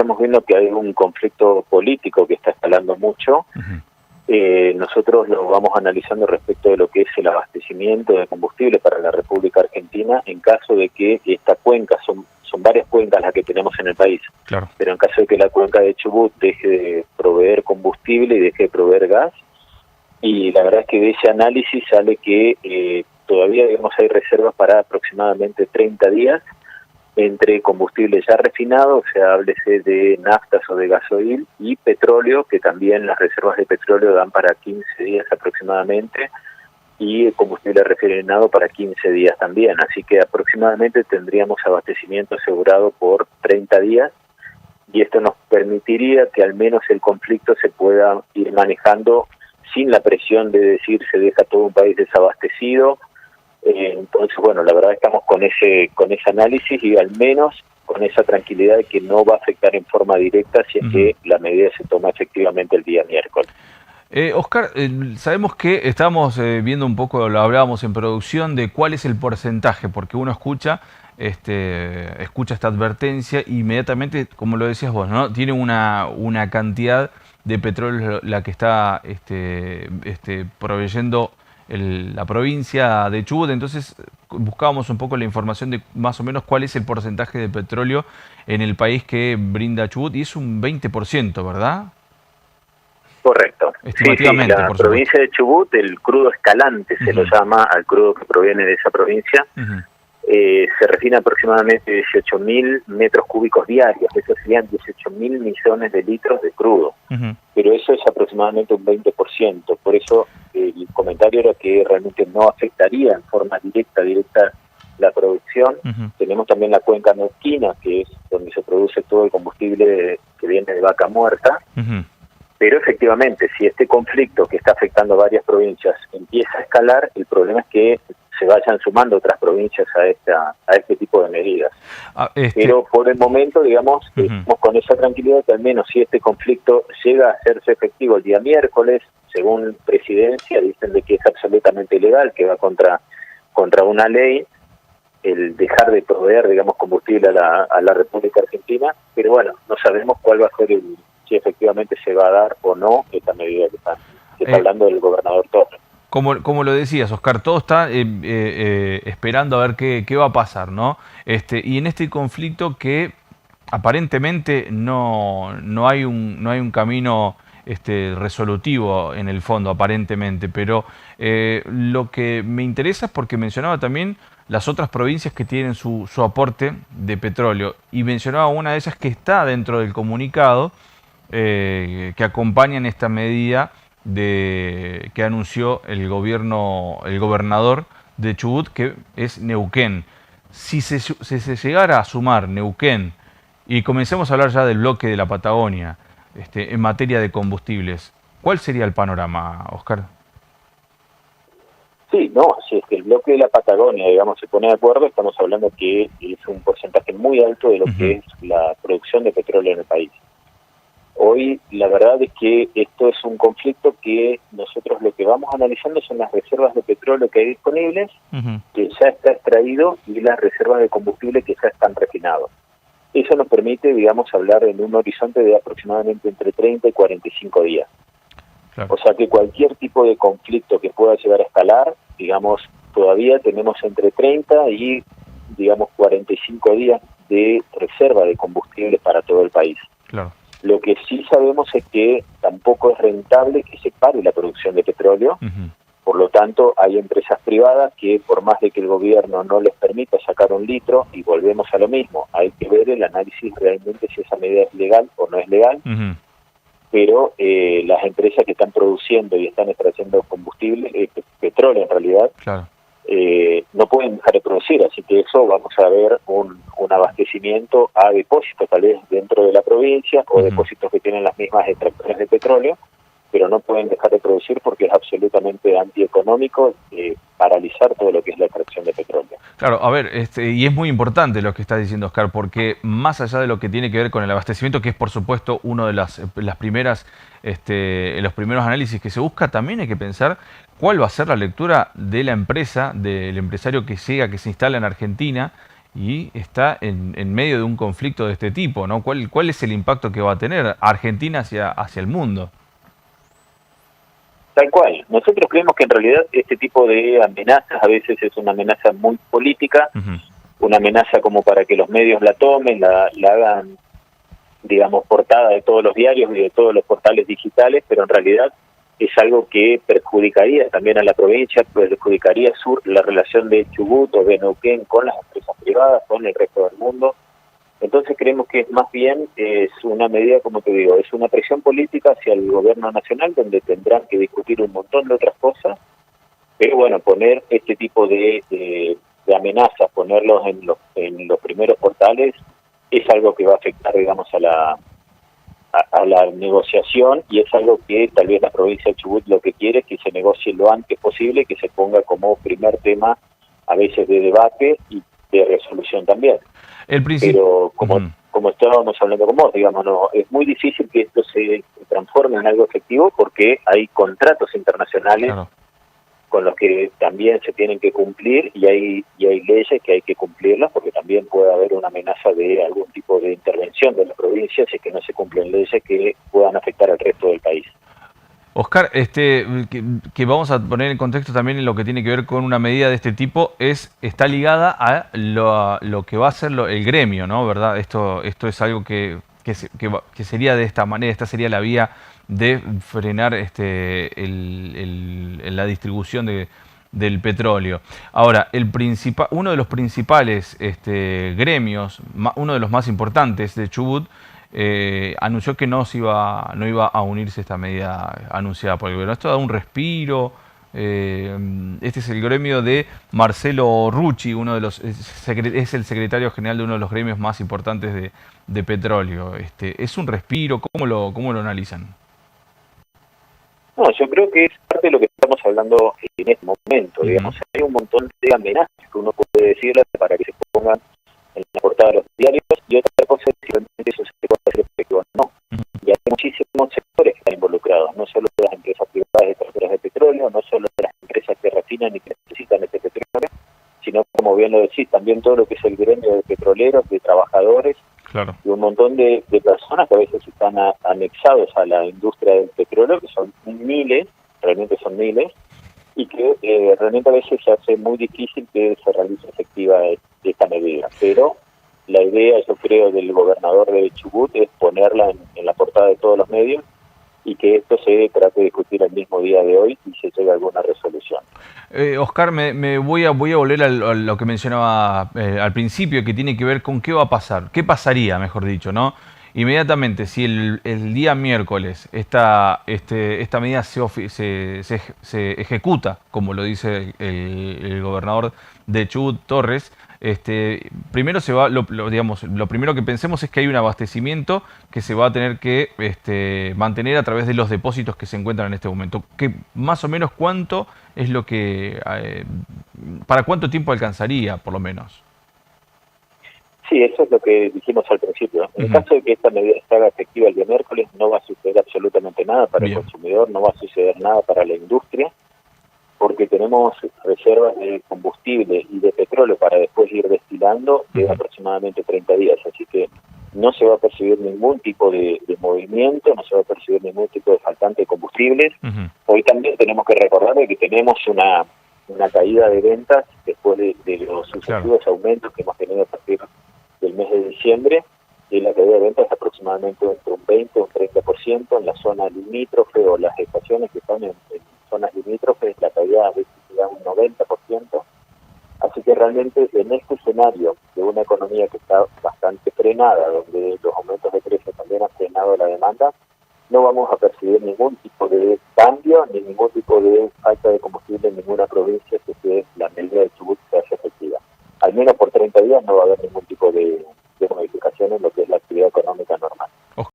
estamos viendo que hay un conflicto político que está escalando mucho. Nosotros lo vamos analizando respecto de lo que es el abastecimiento de combustible para la República Argentina en caso de que esta cuenca, son varias cuencas las que tenemos en el país, claro, pero en caso de que la cuenca de Chubut deje de proveer combustible y deje de proveer gas, y la verdad es que de ese análisis sale que todavía, digamos, hay reservas para aproximadamente 30 días entre combustible ya refinado, o sea, háblese de naftas o de gasoil, y petróleo, que también las reservas de petróleo dan para 15 días aproximadamente, y combustible refinado para 15 días también. Así que aproximadamente tendríamos abastecimiento asegurado por 30 días, y esto nos permitiría que al menos el conflicto se pueda ir manejando sin la presión de decir se deja todo un país desabastecido. Entonces, bueno, la verdad estamos con ese análisis y al menos con esa tranquilidad de que no va a afectar en forma directa si es que la medida se toma efectivamente el día miércoles. Oscar, sabemos que estamos viendo un poco, lo hablábamos en producción, de cuál es el porcentaje, porque uno escucha esta advertencia e inmediatamente, como lo decías vos, ¿no? Tiene una cantidad de petróleo la que está proveyendo la provincia de Chubut. Entonces buscábamos un poco la información de más o menos cuál es el porcentaje de petróleo en el país que brinda Chubut, y es un 20%, ¿verdad? Correcto. Estimativamente, sí, la por provincia supuesto. de Chubut, el crudo escalante se lo llama al crudo que proviene de esa provincia, se refina aproximadamente 18.000 metros cúbicos diarios, eso serían 18.000 millones de litros de crudo, pero eso es aproximadamente un 20%, por eso el comentario era que realmente no afectaría en forma directa la producción. Tenemos también la cuenca neuquina, que es donde se produce todo el combustible que viene de vaca muerta, pero efectivamente, si este conflicto que está afectando a varias provincias empieza a escalar, el problema es que se vayan sumando otras provincias a este tipo de medidas. Pero por el momento, digamos, estamos con esa tranquilidad que al menos si este conflicto llega a hacerse efectivo el día miércoles, según Presidencia, dicen de que es absolutamente ilegal, que va contra una ley, el dejar de proveer, digamos, combustible a la República Argentina, pero bueno, no sabemos cuál va a ser si efectivamente se va a dar o no esta medida que está hablando del gobernador Torres. Como lo decías, Oscar, todo está esperando a ver qué va a pasar, ¿no? Y en este conflicto que aparentemente no hay un camino resolutivo en el fondo, aparentemente, pero lo que me interesa es porque mencionaba también las otras provincias que tienen su aporte de petróleo, y mencionaba una de ellas que está dentro del comunicado que acompañan esta medida que anunció el gobernador de Chubut, que es Neuquén. Si se llegara a sumar Neuquén y comencemos a hablar ya del bloque de la Patagonia en materia de combustibles, ¿cuál sería el panorama, Oscar? Sí, no, si es que el bloque de la Patagonia, digamos, se pone de acuerdo, estamos hablando que es un porcentaje muy alto de lo que es la producción de petróleo en el país. Hoy la verdad es que esto es un conflicto que nosotros lo que vamos analizando son las reservas de petróleo que hay disponibles, que ya está extraído, y las reservas de combustible que ya están refinados. Eso nos permite, digamos, hablar en un horizonte de aproximadamente entre 30 y 45 días. Claro. O sea que cualquier tipo de conflicto que pueda llegar a escalar, digamos, todavía tenemos entre 30 y, digamos, 45 días de reserva de combustible para todo el país. Claro. Lo que sí sabemos es que tampoco es rentable que se pare la producción de petróleo. Por lo tanto, hay empresas privadas que, por más de que el gobierno no les permita sacar un litro, y volvemos a lo mismo, hay que ver el análisis realmente si esa medida es legal o no es legal, pero las empresas que están produciendo y están extrayendo combustible, petróleo en realidad, claro, no pueden dejar de producir, así que eso vamos a ver un abastecimiento a depósitos tal vez dentro de la provincia, o depósitos que tienen las mismas extractores de petróleo, pero no pueden dejar de producir porque es absolutamente antieconómico paralizar todo lo que es la extracción de petróleo. Claro, a ver, y es muy importante lo que está diciendo Oscar, porque más allá de lo que tiene que ver con el abastecimiento, que es por supuesto uno de los primeros análisis que se busca, también hay que pensar cuál va a ser la lectura de la empresa, del empresario que llega, que se instala en Argentina, y está en medio de un conflicto de este tipo, ¿no? ¿Cuál es el impacto que va a tener Argentina hacia el mundo? Tal cual. Nosotros creemos que en realidad este tipo de amenazas a veces es una amenaza muy política, una amenaza como para que los medios la tomen, la hagan, digamos, portada de todos los diarios y de todos los portales digitales, pero en realidad es algo que perjudicaría también a la provincia, perjudicaría la relación de Chubut o de Neuquén con las empresas privadas, con el resto del mundo. Entonces creemos que más bien es una medida, como te digo, es una presión política hacia el gobierno nacional, donde tendrán que discutir un montón de otras cosas, pero bueno, poner este tipo de amenazas, ponerlos en los primeros portales, es algo que va a afectar, digamos, a la negociación, y es algo que tal vez la provincia de Chubut lo que quiere es que se negocie lo antes posible, que se ponga como primer tema a veces de debate y de resolución también. Pero como estábamos hablando con vos, digamos, no, es muy difícil que esto se transforme en algo efectivo porque hay contratos internacionales con los que también se tienen que cumplir, y hay leyes que hay que cumplirlas, porque también puede haber una amenaza de algún tipo de intervención de la provincia si es que no se cumplen leyes que puedan afectar al resto del país. Oscar, que vamos a poner en contexto también en lo que tiene que ver con una medida de este tipo, está ligada a lo que va a ser el gremio, ¿no? ¿Verdad? Esto es algo que sería de esta manera, esta sería la vía de frenar la distribución del petróleo. Ahora, uno de los principales gremios, uno de los más importantes de Chubut, anunció que no iba a unirse a esta medida anunciada por el gobierno. Esto da un respiro. Este es el gremio de Marcelo Rucci, es el secretario general de uno de los gremios más importantes de petróleo. ¿Es un respiro? ¿Cómo lo analizan? No, yo creo que es parte de lo que estamos hablando en este momento. Digamos, hay un montón de amenazas que uno puede decirle para que se pongan en la portada de los diarios, y otra cosa es si realmente eso se puede hacer efectivo o no. Y hay muchísimos sectores que están involucrados, no solo de las empresas privadas extractoras de petróleo, no solo de las empresas que refinan y que necesitan este petróleo, sino, como bien lo decís, también todo lo que es el gremio de petroleros, de trabajadores, y un montón de personas que a veces están anexados a la industria del petróleo, que son miles, realmente son miles, y que realmente a veces se hace muy difícil que se realice efectiva esta medida. Pero la idea, yo creo, del gobernador de Chubut es ponerla en la portada de todos los medios, y que esto se trate de discutir el mismo día de hoy y se llegue a alguna resolución. Oscar, me voy a volver a lo que mencionaba al principio, que tiene que ver con qué va a pasar, qué pasaría, mejor dicho, ¿no? Inmediatamente, si el día miércoles esta medida se ejecuta, como lo dice el gobernador de Chubut, Torres, primero lo primero que pensemos es que hay un abastecimiento que se va a tener que mantener a través de los depósitos que se encuentran en este momento. Que más o menos cuánto es lo que para cuánto tiempo alcanzaría, por lo menos. Sí, eso es lo que dijimos al principio. En el caso de que esta medida se haga efectiva el día miércoles, no va a suceder absolutamente nada para el consumidor, no va a suceder nada para la industria, porque tenemos reservas de combustible y de petróleo para después ir destilando de aproximadamente 30 días. Así que no se va a percibir ningún tipo de movimiento, no se va a percibir ningún tipo de faltante de combustibles. Hoy también tenemos que recordar que tenemos una caída de ventas después de los sucesivos aumentos que hemos tenido a partir del mes de diciembre, y la caída de ventas es aproximadamente entre un 20 o un 30% en la zona limítrofe, o las estaciones que están en zonas limítrofes, la caída a veces llega a un 90%. Así que realmente en este escenario de una economía que está bastante frenada, donde los aumentos de precios también han frenado la demanda, no vamos a percibir ningún tipo de cambio ni ningún tipo de falta de combustible en ninguna provincia que